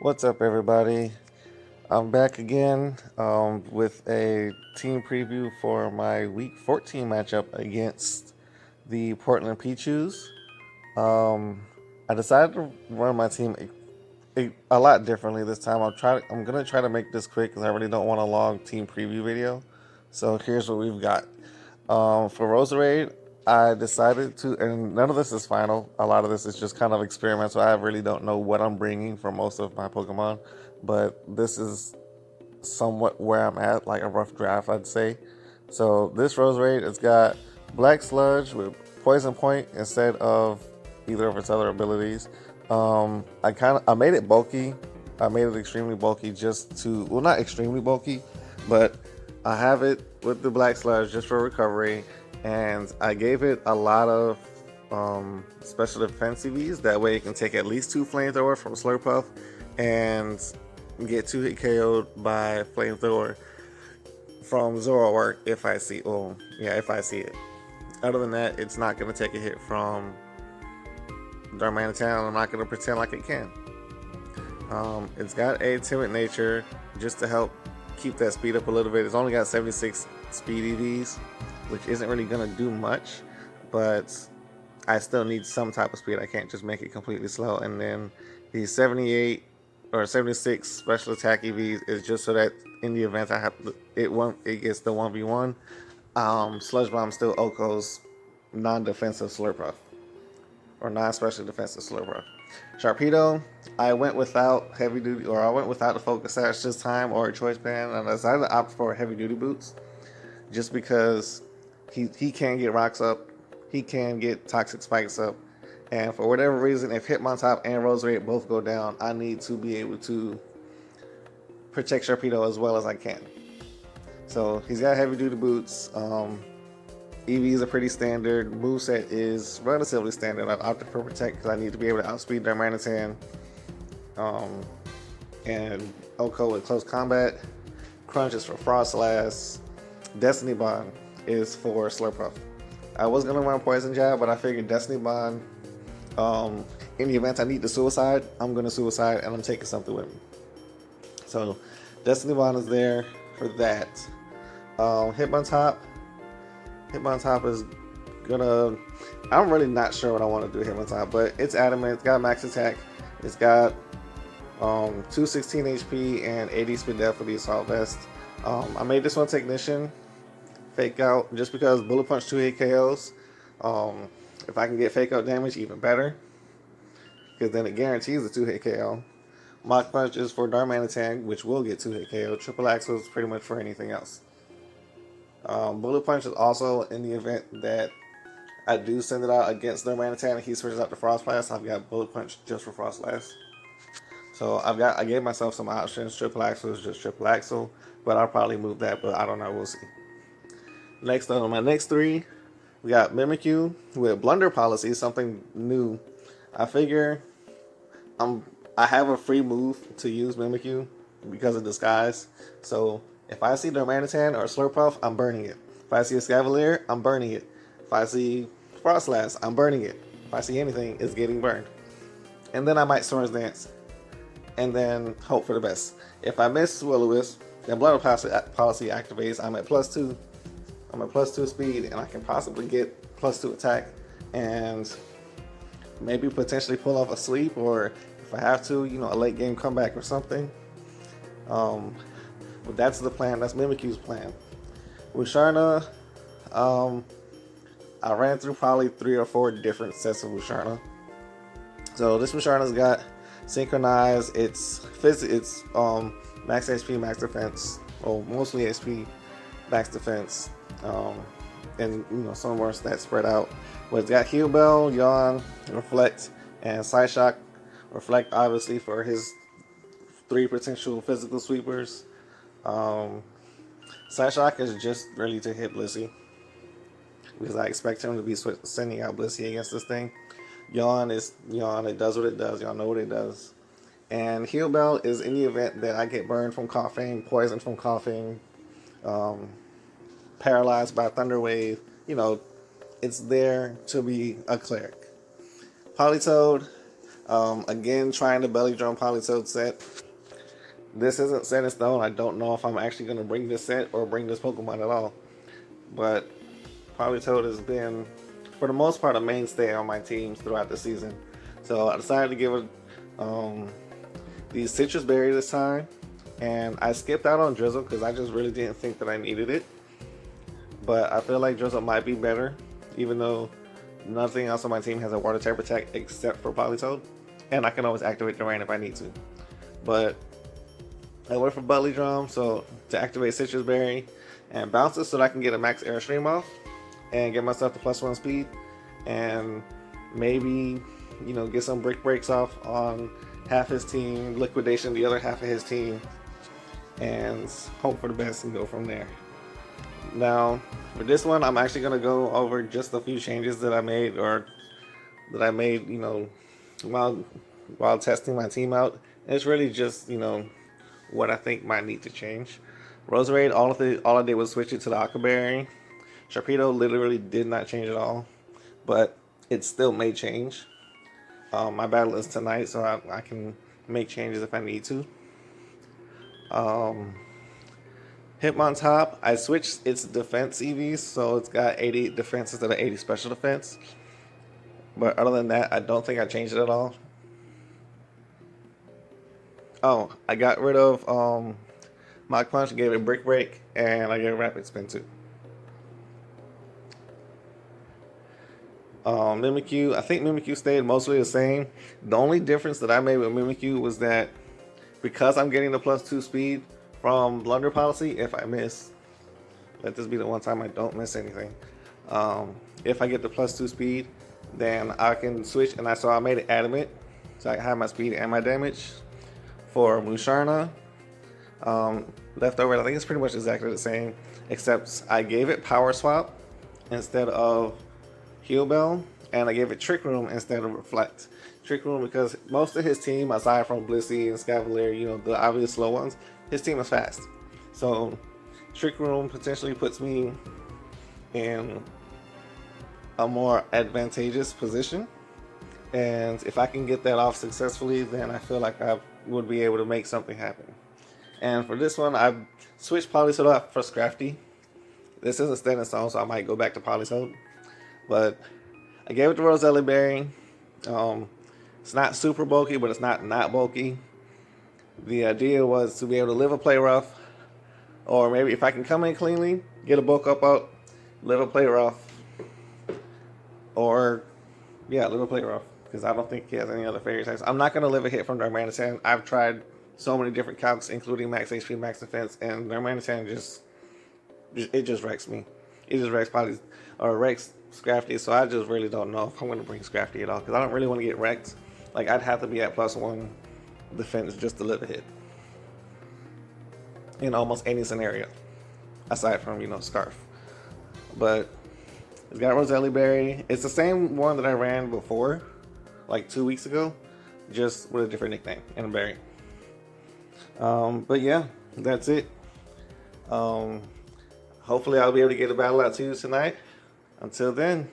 What's up, everybody? I'm back again with a team preview for my Week 14 matchup against the Portland Pichus. Um, I decided to run my team a lot differently this time. I'm gonna try to make this quick because I really don't want a long team preview video. So here's what we've got. For Roserade, I decided to, and none of this is final. A lot of this is just kind of experimental. I really don't know what I'm bringing for most of my Pokemon, but this is somewhat where I'm at, like a rough draft, I'd say. So this Roserade, it's got Black Sludge with Poison Point instead of either of its other abilities. I made it bulky. I made it extremely bulky just to, well, not extremely bulky, but I have it with the Black Sludge just for recovery, and I gave it a lot of special defense EVs. That way it can take at least 2 flamethrower from Slurpuff and get 2 hit KO'd by flamethrower from Zoroark if I see. Oh, yeah, if I see it. Other than that, it's not going to take a hit from Darmanitan. I'm not going to pretend like it can. It's got a timid nature just to help keep that speed up a little bit. It's only got 76 speed EVs, which isn't really going to do much, but I still need some type of speed. I can't just make it completely slow. And then the 78 or 76 special attack EVs is just so that in the event I have it gets the 1v1. Sludge Bomb still Oko's non-defensive Slurpuff or non-special defensive Slurpuff. Sharpedo, I went without heavy duty, or I went without the focus sash this time, or a choice band, and I decided to opt for heavy duty boots, just because he can get rocks up, he can get toxic spikes up, and for whatever reason, if Hitmontop and Roserade both go down, I need to be able to protect Sharpedo as well as I can. So he's got heavy duty boots. EVs are pretty standard. Moveset is relatively standard. I've opted for Protect because I need to be able to outspeed Darmanitan. And Oko with Close Combat. Crunch is for Frostlass. Destiny Bond is for Slurpuff. I was going to run Poison Jab, but I figured Destiny Bond, in the event I need to suicide, I'm going to suicide and I'm taking something with me. So Destiny Bond is there for that. Hitmontop is gonna. I'm really not sure what I want to do with Hitmontop, but it's adamant. It's got max attack. It's got 216 HP and 80 speed depth for the assault vest. I made this one Technician, Fake Out, just because Bullet Punch 2 hit KOs. If I can get Fake Out damage, even better, because then it guarantees a 2 hit KO. Mach Punch is for Darmanitan, which will get 2 hit KO. Triple Axle is pretty much for anything else. Bullet Punch is also in the event that I do send it out against Darmanitan and he switches out to Frostlass. I've got Bullet Punch just for Frostlass. So I gave myself some options. Triple Axle is just Triple Axle, but I'll probably move that, but I don't know. We'll see. Next on my next 3, we got Mimikyu with Blunder Policy, something new. I figure I have a free move to use Mimikyu because of Disguise. So if I see Darmanitan or Slurpuff, I'm burning it. If I see a Scavalier, I'm burning it. If I see Frostlass, I'm burning it. If I see anything, it's getting burned. And then I might Swords Dance. And then hope for the best. If I miss Will-O-Wisp, then Blunder Policy activates. I'm at +2. I'm at +2 speed, and I can possibly get +2 attack. And maybe potentially pull off a sweep, or if I have to, a late game comeback or something. But that's the plan. That's Mimikyu's plan. With Sharna, I ran through probably 3 or 4 different sets of Musharna. So this Musharna's got Synchronize. It's max HP, max defense, or mostly HP, max defense, and some more stats spread out. But it's got Heal Bell, Yawn, Reflect, and Side Shock. Reflect obviously for his 3 potential physical sweepers. Side Shock is just really to hit Blissey, because I expect him to be sending out Blissey against this thing. Yawn is Yawn. It does what it does. Y'all know what it does. And Heal Bell is in the event that I get burned from coughing, poisoned from coughing, paralyzed by Thunder Wave. It's there to be a cleric. Politoed, Again, trying the belly drum Politoed set. This isn't set in stone. I don't know if I'm actually going to bring this set or bring this Pokemon at all. But Politoed has been, for the most part, a mainstay on my teams throughout the season. So I decided to give it the Citrus Berry this time. And I skipped out on Drizzle because I just really didn't think that I needed it. But I feel like Drizzle might be better, even though nothing else on my team has a water type attack except for Politoed. And I can always activate the rain if I need to. But I went for Belly Drum so to activate Citrus Berry and Bounces so that I can get a max Airstream off and get myself to +1 speed and maybe, you know, get some Brick Breaks off on half his team, Liquidation the other half of his team, and hope for the best and go from there. Now, for this one, I'm actually going to go over just a few changes that I made, you know, while testing my team out. And it's really just, you know, what I think might need to change. Roserade, all I did was switch it to the Aqua Berry. Sharpedo literally did not change at all, but it still may change. My battle is tonight, so I can make changes if I need to. Hitmontop, I switched its defense EVs, so it's got 80 defense instead of 80 special defense. But other than that, I don't think I changed it at all. Oh, I got rid of Mach Punch, gave it Brick Break, and I gave it Rapid Spin too. Mimikyu, I think Mimikyu stayed mostly the same. The only difference that I made with Mimikyu was that because I'm getting the +2 speed from Blunder Policy, if I miss, let this be the one time I don't miss anything. If I get the +2 speed, then I can switch, and I made it Adamant, so I can have my speed and my damage. For Musharna, leftover, I think it's pretty much exactly the same, except I gave it Power Swap instead of Heal Bell, and I gave it Trick Room instead of Reflect. Trick Room because most of his team, aside from Blissey and Scavalier, you know, the obvious slow ones, his team is fast. So Trick Room potentially puts me in a more advantageous position. And if I can get that off successfully, then I feel like I would be able to make something happen. And for this one, I switched Politoed out for Scrafty. This isn't set in stone, so I might go back to Politoed. But I gave it to Roselli Berry. It's not super bulky, but it's not bulky. The idea was to be able to live a play rough, or maybe if I can come in cleanly, get a bulk up out, live a play rough, or yeah, live a play rough, because I don't think he has any other fairy types. I'm not going to live a hit from Darmanitan. I've tried so many different calcs, including max HP, max defense, and Darmanitan just wrecks me. It just wrecks wrecks Scrafty, so I just really don't know if I'm going to bring Scrafty at all, because I don't really want to get wrecked. Like, I'd have to be at +1 defense just to live a hit in almost any scenario, aside from, you know, Scarf. But it's got Roselli Berry. It's the same one that I ran before, like 2 weeks ago, just with a different nickname and a berry. But yeah, that's it. Hopefully I'll be able to get a battle out to you tonight. Until then,